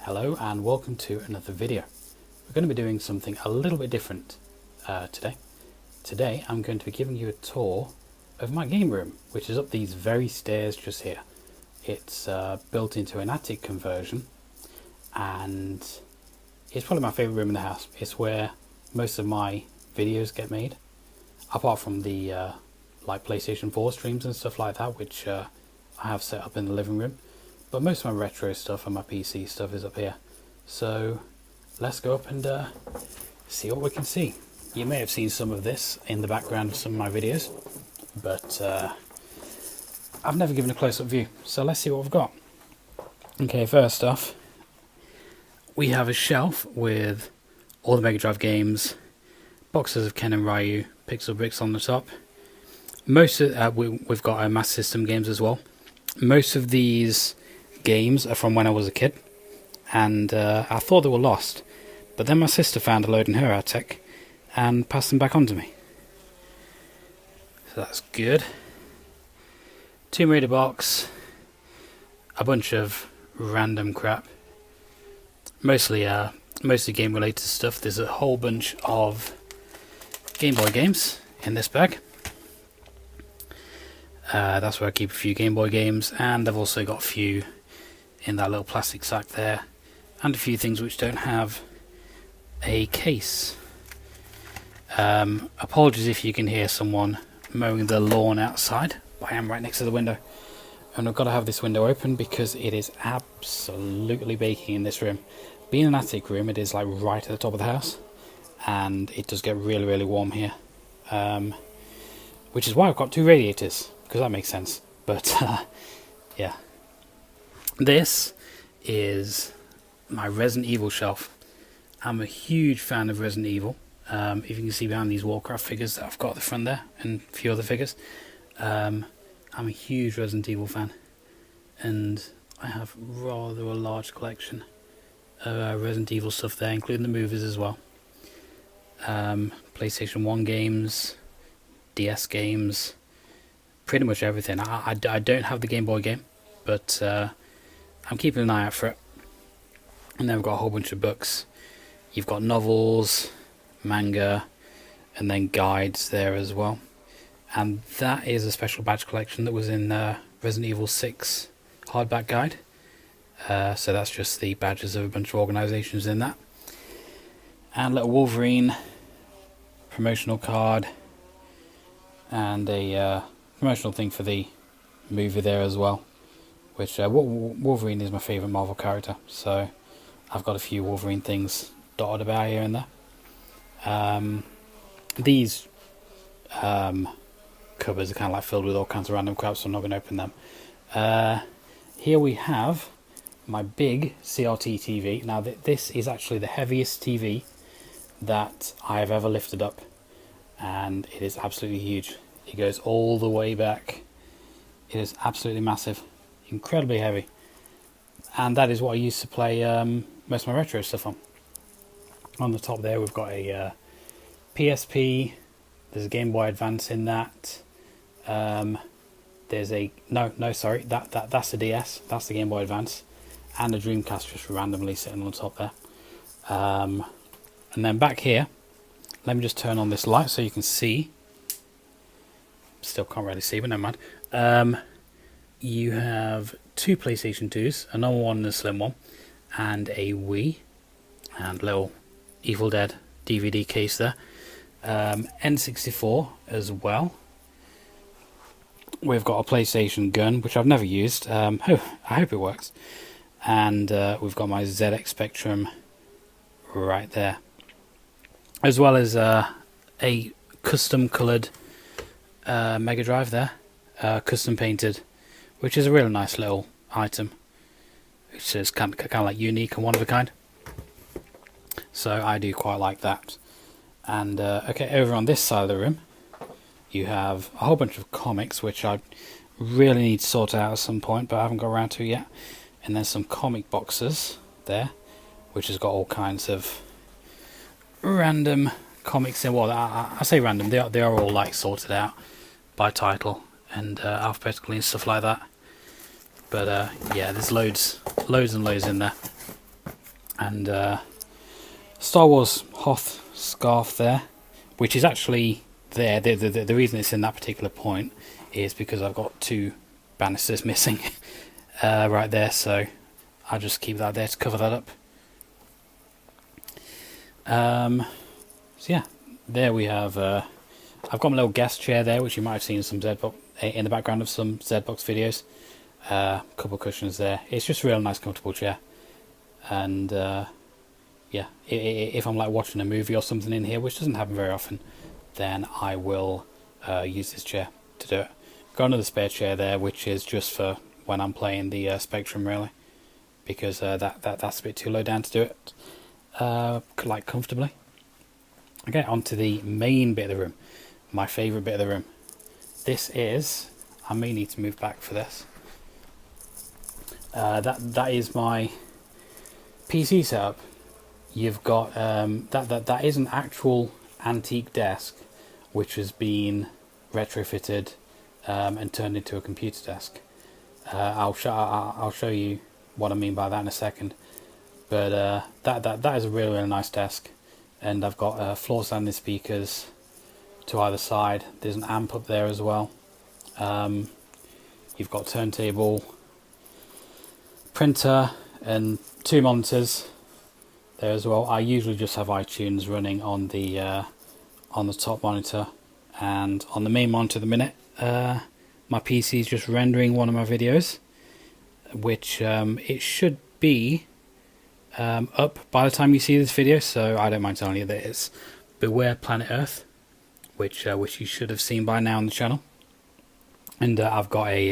Hello and welcome to another video. We're going to be doing something a little bit different today. Today I'm going to be giving you a tour of my game room, which is up these very stairs just here. It's built into an attic conversion and it's probably my favourite room in the house. It's where most of my videos get made, apart from the like PlayStation 4 streams and stuff like that, which I have set up in the living room. But most of my retro stuff and my PC stuff is up here. So let's go up and see what we can see. You may have seen some of this in the background of some of my videos, but I've never given a close-up view. So let's see what we've got. Okay, first off, we have a shelf with all the Mega Drive games, boxes of Ken and Ryu, pixel bricks on the top. Most of we've got Master System games as well. Most of these games are from when I was a kid, and I thought they were lost, but then my sister found a load in her attic and passed them back on to me, so that's good. Tomb Raider box, a bunch of random crap, mostly game related stuff. There's a whole bunch of Game Boy games in this bag. That's where I keep a few Game Boy games, and I've also got a few in that little plastic sack there, and a few things which don't have a case. Apologies if you can hear someone mowing the lawn outside, but I am right next to the window, and I've got to have this window open because it is absolutely baking in this room. Being an attic room, it is like right at the top of the house, and it does get really warm here, which is why I've got two radiators, because that makes sense. But yeah, this is my Resident Evil shelf. I'm a huge fan of Resident Evil. If you can see behind these Warcraft figures that I've got at the front there, and a few other figures, I'm a huge Resident Evil fan, and I have rather a large collection of Resident Evil stuff there, including the movies as well. PlayStation 1 games, DS games, pretty much everything. I don't have the Game Boy game, but I'm keeping an eye out for it. And then we've got a whole bunch of books. You've got novels, manga, and then guides there as well. And that is a special badge collection that was in Resident Evil 6 hardback guide. So that's just the badges of a bunch of organisations in that. And a little Wolverine promotional card, and a promotional thing for the movie there as well, which Wolverine is my favourite Marvel character, so I've got a few Wolverine things dotted about here and there. These cupboards are kind of like filled with all kinds of random crap, so I'm not going to open them. Here we have my big CRT TV. Now this is actually the heaviest TV that I have ever lifted up, and it is absolutely huge. It goes all the way back. It is absolutely massive, incredibly heavy, and that is what I used to play most of my retro stuff on. On the top there we've got a PSP, there's a Game Boy Advance in that, there's a sorry, that's the DS, that's the Game Boy Advance, and a Dreamcast just randomly sitting on the top there. And then back here, let me just turn on this light so you can see. Still can't really see, but never mind. You have two PlayStation 2s, a normal one and a slim one, and a Wii, and little Evil Dead DVD case there. N64 as well. We've got a PlayStation gun, which I've never used. I hope it works. And we've got my ZX Spectrum right there, as well as a custom coloured Mega Drive there, custom painted, which is a really nice little item, which is kind of like unique and one of a kind. So I do quite like that. And okay, over on this side of the room, you have a whole bunch of comics, which I really need to sort out at some point, but I haven't got around to yet. And then some comic boxes there, which has got all kinds of random comics in. Well, I say random, they are all like sorted out by title and alphabetically and stuff like that. But yeah, there's loads and loads in there. and Star Wars Hoth scarf there, which is actually there. The reason it's in that particular point is because I've got 2 banisters missing right there, so I'll just keep that there to cover that up. So yeah, there we have. I've got my little guest chair there, which you might have seen in the background of some Z-Box videos. Couple cushions there. It's just a real nice, comfortable chair. And yeah, if I'm like watching a movie or something in here, which doesn't happen very often, then I will use this chair to do it. Got another spare chair there, which is just for when I'm playing the Spectrum, really, because that's a bit too low down to do it like comfortably. Okay, on to the main bit of the room, my favourite bit of the room. This is, I may need to move back for this. That is my PC setup. You've got that is an actual antique desk, which has been retrofitted and turned into a computer desk. I'll show you what I mean by that in a second. But that is a really nice desk, and I've got floor standing speakers to either side. There's an amp up there as well. You've got turntable, printer, and 2 monitors there as well. I usually just have iTunes running on the top monitor, and on the main monitor at the minute, my PC is just rendering one of my videos, which it should be up by the time you see this video, so I don't mind telling you that it's Beware Planet Earth, which you should have seen by now on the channel. And I've got a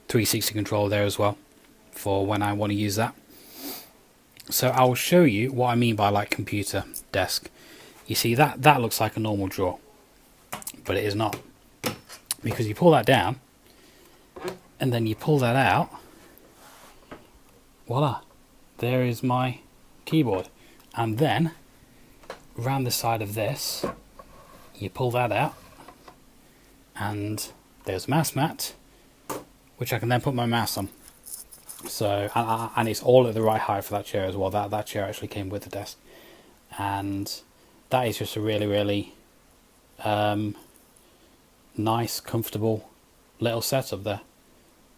360 controller there as well for when I want to use that. So I will show you what I mean by like computer desk. You see that looks like a normal drawer, but it is not, because you pull that down and then you pull that out. Voila, there is my keyboard. And then around the side of this, you pull that out, and there's a mouse mat, which I can then put my mouse on. So and it's all at the right height for that chair as well. That chair actually came with the desk, and that is just a really nice, comfortable little setup there.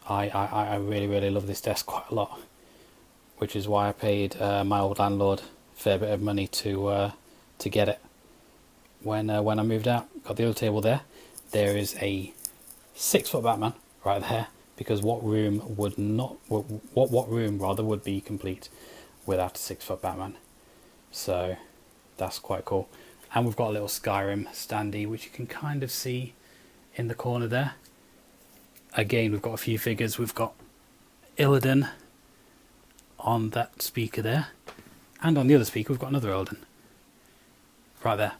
I really love this desk quite a lot, which is why I paid my old landlord a fair bit of money to get it when I moved out. Got the other table there. There is a 6-foot Batman right there, because what room would be complete without a 6-foot Batman? So that's quite cool. And we've got a little Skyrim standee, which you can kind of see in the corner there. Again, we've got a few figures. We've got Illidan on that speaker there, and on the other speaker we've got another Illidan right there.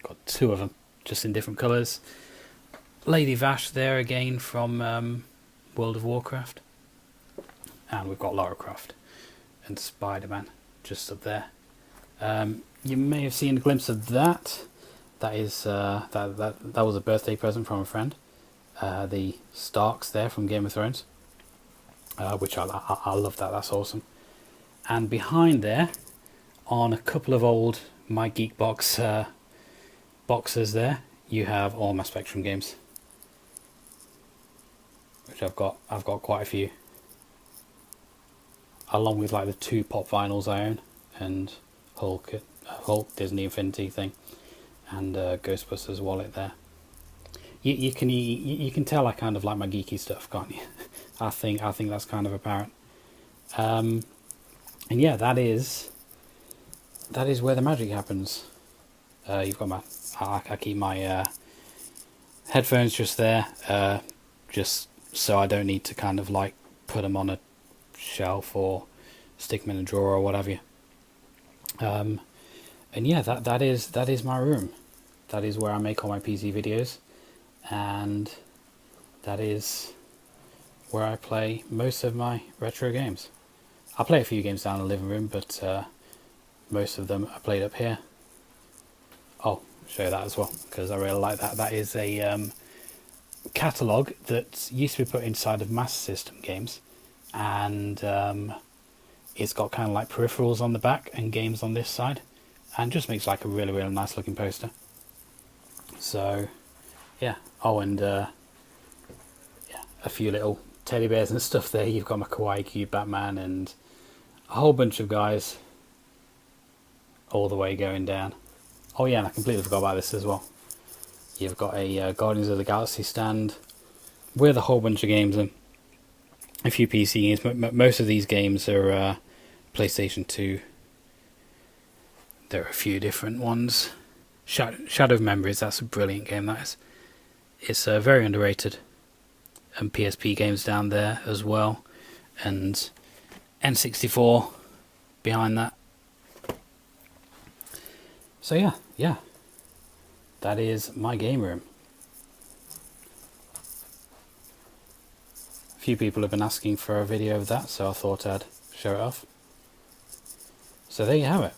Got 2 of them, just in different colours. Lady Vash there again from World of Warcraft, and we've got Lara Croft and Spider-Man just up there. You may have seen a glimpse of that. That is that was a birthday present from a friend. The Starks there from Game of Thrones, which I love that. That's awesome. And behind there, on a couple of old My Geek Box boxes there, you have all my Spectrum games, which I've got quite a few, along with like the 2 pop vinyls I own, and Hulk Disney Infinity thing, and Ghostbusters wallet there. You can tell I kind of like my geeky stuff, can't you? I think that's kind of apparent. And yeah, that is where the magic happens. You've got I keep my headphones just there, just so I don't need to kind of like put them on a shelf or stick them in a drawer or whatever. And yeah, that is my room. That is where I make all my PC videos, and that is where I play most of my retro games. I play a few games down in the living room, but most of them are played up here. Oh, I'll show you that as well, because I really like that. That is a catalogue that used to be put inside of Master System games, and it's got kind of like peripherals on the back and games on this side, and just makes like a really, really nice looking poster. So yeah. Oh, and yeah, a few little teddy bears and stuff there. You've got my Kawaii Cube Batman and a whole bunch of guys all the way going down. Oh yeah, and I completely forgot about this as well. You've got a Guardians of the Galaxy stand with a whole bunch of games and a few PC games. Most of these games are PlayStation 2. There are a few different ones. Shadow of Memories, that's a brilliant game, that is. It's very underrated. And PSP games down there as well. And N64 behind that. So yeah. That is my game room. A few people have been asking for a video of that, so I thought I'd show it off. So there you have it.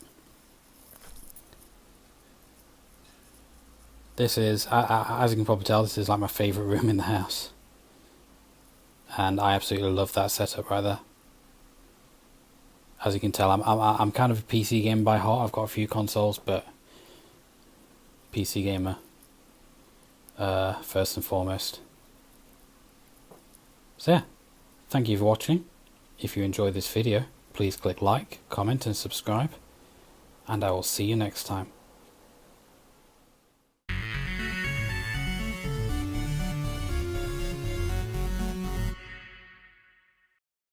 This is, as you can probably tell, this is like my favourite room in the house. And I absolutely love that setup right there. As you can tell, I'm kind of a PC gamer by heart. I've got a few consoles, but PC gamer first and foremost. So yeah, thank you for watching. If you enjoyed this video, please click like, comment and subscribe, and I will see you next time.